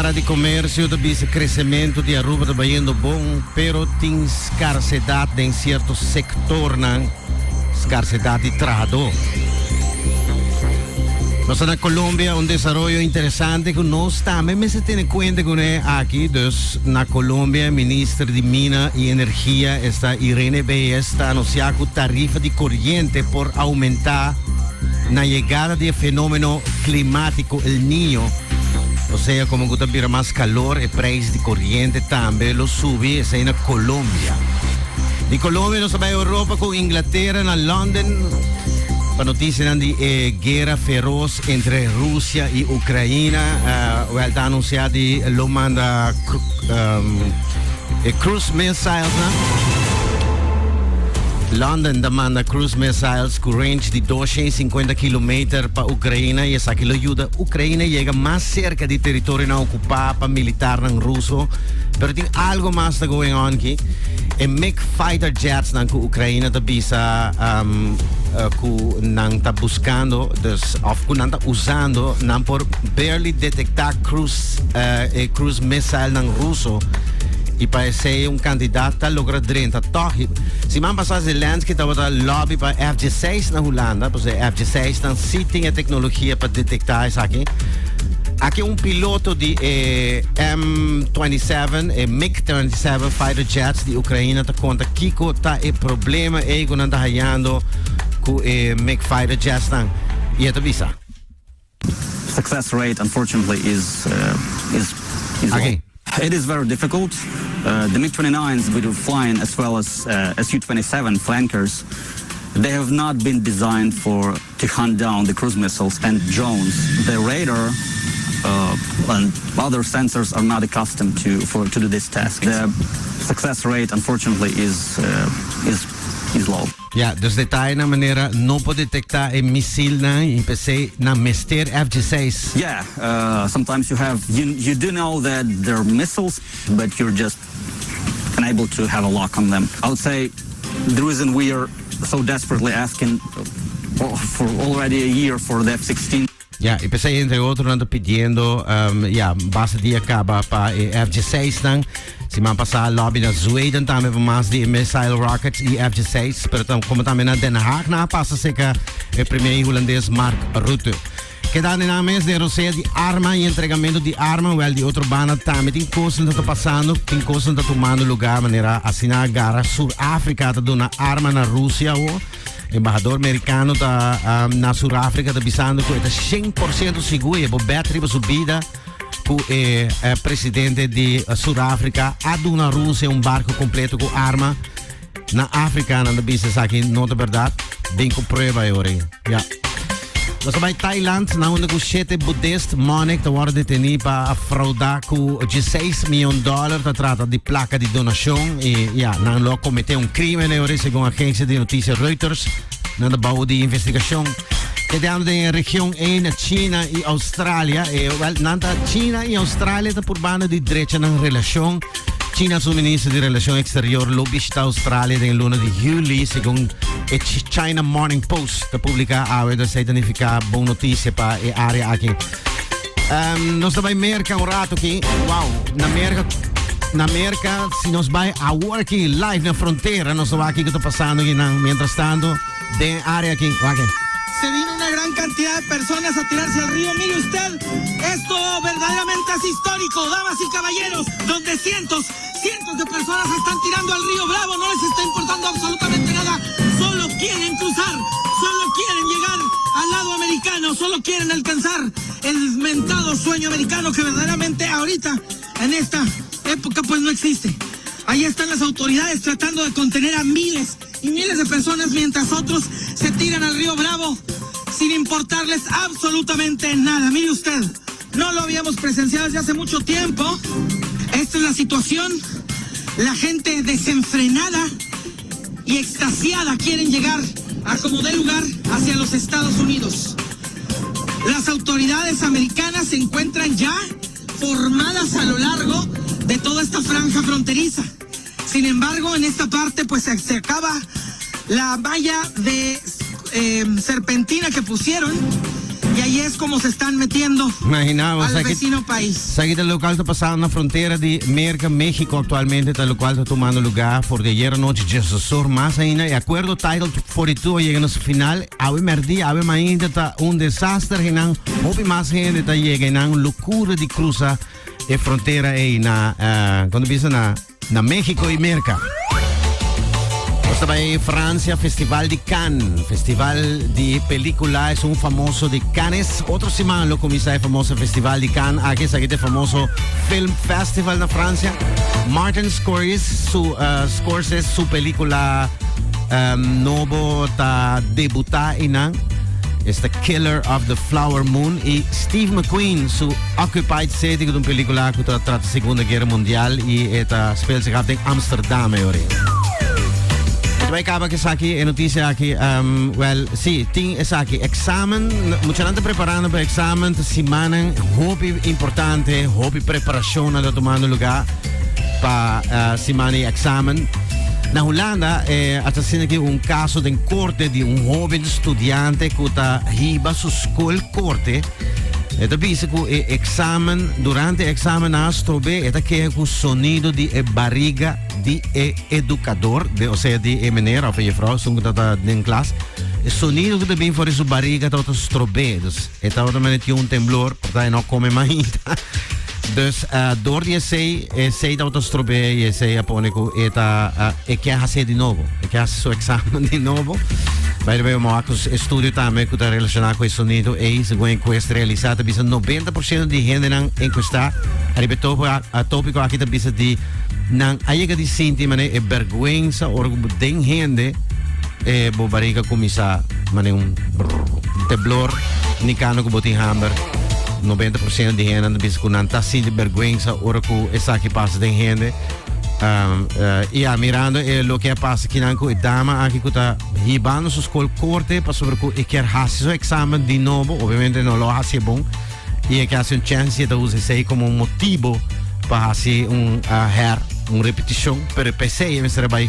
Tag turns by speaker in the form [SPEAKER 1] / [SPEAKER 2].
[SPEAKER 1] Câmara de Comércio diz crescimento de Aruba está indo bom, pero tem escassez em certo sector, escassez de trabalhador. Nós na Colômbia desenvolvimento interessante que nós também me se tem em conta que aqui, dus na Colômbia, ministro de Minas e Energia, esta Irene Beis, está anunciando tarifa de corriente por aumentar na chegada do fenômeno climático El Niño. Ou seja, como que vira mais calor, o preço de corriente também lo sube, isso aí na Colômbia. De Colômbia, nós vamos à Europa com Inglaterra, na London. A notícia de guerra feroz entre Rússia e Ucrânia. Está anunciado que lo manda cruise missiles. London demanda cruise missiles com range de 250 km para a Ucrânia e essa que ajuda a Ucrânia chega mais cerca do território não ocupado para militar não russo. Mas tem algo mais que going on aqui. E make fighter jets na Ucrânia da bisa nang está buscando, of nang está usando, nang por barely detectar cruise missile ng russo. E para ser candidato a lograr 30 torres. Se man passar Zelensky estava lobby para F-16 na Holanda, porque F-16 não se tem a tecnologia para detectar isso aqui. Aqui piloto de M27 e MiG-27 fighter jets de Ucrânia está conta que está o problema é que não está hallando com MiG fighter jets não. E é visa.
[SPEAKER 2] Success rate, unfortunately, is
[SPEAKER 1] okay.
[SPEAKER 2] Low. It is very difficult. The MiG-29s we do flying as well as Su-27 flankers, they have not been designed to hunt down the cruise missiles and drones. The radar and other sensors are not accustomed to do this task. The success rate, unfortunately, is low.
[SPEAKER 1] Ja, dus detalhe na maneira não pode detectar missil na e PC na mester F-16.
[SPEAKER 2] Yeah, sometimes you do know that they're missiles, but you're just unable to have a lock on them. I would say the reason we are so desperately asking for already a year for the F-16.
[SPEAKER 1] Ja, e PC entre outros anda pedindo, basta de acaba para F-16 se man passar lobby na Zweden também para mais de missile rockets e F-16, pero como também na Den Haag na passa seca o primeiro holandês Mark Rutte. Que dá na mês de Rússia de arma e entregamento de arma, well de outro banda também tem coisas que está passando, tem coisas que está tomando lugar, maneira assim na gara Sul-África está dando arma na Rússia o embaixador americano na Sul-África está avisando que está 100% seguro e a battery para subida com o presidente de Sul-África a na Rússia barco completo com arma na África na business aqui não é verdade bem com prova agora. Nós vamos Thailand, na onde o 7 budista monarca está agora detenido para fraudar com $16 milhões para tratar de placa de donação e não cometeu crime agora segundo a agência de notícias Reuters na base de investigação. Quedando na região na China e Austrália, China e Austrália está por banda de direita na relação. China, su ministro de Relações Exteriores, lo visita Austrália em luna de julho, segundo o China Morning Post, que publica a hora de se identificar boa notícia para a área aqui. Nós também merca rato aqui, na América, se nós vai a aqui live na fronteira, nós vamos aqui que está passando aqui, mientras tanto, de área aqui.
[SPEAKER 3] Se vino una gran cantidad de personas a tirarse al río. Mire usted, esto verdaderamente es histórico, damas y caballeros, donde cientos de personas se están tirando al río Bravo, no les está importando absolutamente nada, solo quieren cruzar, solo quieren llegar al lado americano, solo quieren alcanzar el mentado sueño americano que verdaderamente ahorita, en esta época, pues no existe. Ahí están las autoridades tratando de contener a miles y miles de personas mientras otros se tiran al río Bravo sin importarles absolutamente nada. Mire usted, no lo habíamos presenciado desde hace mucho tiempo. Esta es la situación. La gente desenfrenada y extasiada quieren llegar a como dé lugar hacia los Estados Unidos. Las autoridades americanas se encuentran ya formadas a lo largo de toda esta franja fronteriza. Sin embargo, en esta parte pues se acaba la valla de serpentina que pusieron Y ahí es como se están metiendo
[SPEAKER 1] Imaginamos,
[SPEAKER 3] al vecino país.
[SPEAKER 1] Sabe que el local está pasando na fronteira de América, México actualmente, el local está tomando lugar por de ayer anoche, Jesus Sur, más ainda, y acuerdo Title 42 llega a su final, ave merdi, ave ainda está un desastre, y nan, hopi más gente está llega, y nan, locura de cruza de frontera aí quando pensa na México e América. Basta vai Francia, Festival de Cannes, Festival de Película, es un famoso de Cannes. Otro semana lo comienza el famoso Festival de Cannes, aquí es el famoso Film Festival de Francia. Martin Scorsese, su película nuevo está debutada en The Killer of the Flower Moon, y Steve McQueen, su Occupied City, una película que trata la Segunda Guerra Mundial y esta speelt zich af in Amsterdam. Wij acaba que aqui a notícia aqui, sim, tem essa aqui, examen, muita gente preparando para o examen, semana, hobby importante, hobby preparação, está tomando lugar para semana de examen. Na Holanda, está sendo aqui caso de corte de jovem estudante que está riba sua escola corte. Esta dice que el examen, durante el examen astrobe, esta que es el sonido de barriga de educador, o sea, de meneer of juffrouw, son que está en clase. El sonido que también por su barriga está estrobe. Dus, esta otra manera tiene un temblor, porque no come más. Dus, door die sei dat estrobe, y sei apone que esta, que hace de nuevo, que hace su examen de nuevo. Wij hebben ook een studie daarmee que está relacionado con el sonido, y según encuesta realizada, bisa 90% de gente en encuesta, arriba a tópico aquí te bisa di nang ayega di sinti mane e vergüenza or den gente bo barriga comienza mane un temblor ni cano que botin hammer. 90% de gente bisa con anta sin vergüenza or que esa que pasa den gente. Mirando lo que pasa aqui na dama aqui que está ribando su escola corte para sobre que quer fazer o exame de novo, obviamente não lo hace bom, e que hace chance de usar isso como motivo para fazer repetição, pero pensei que vai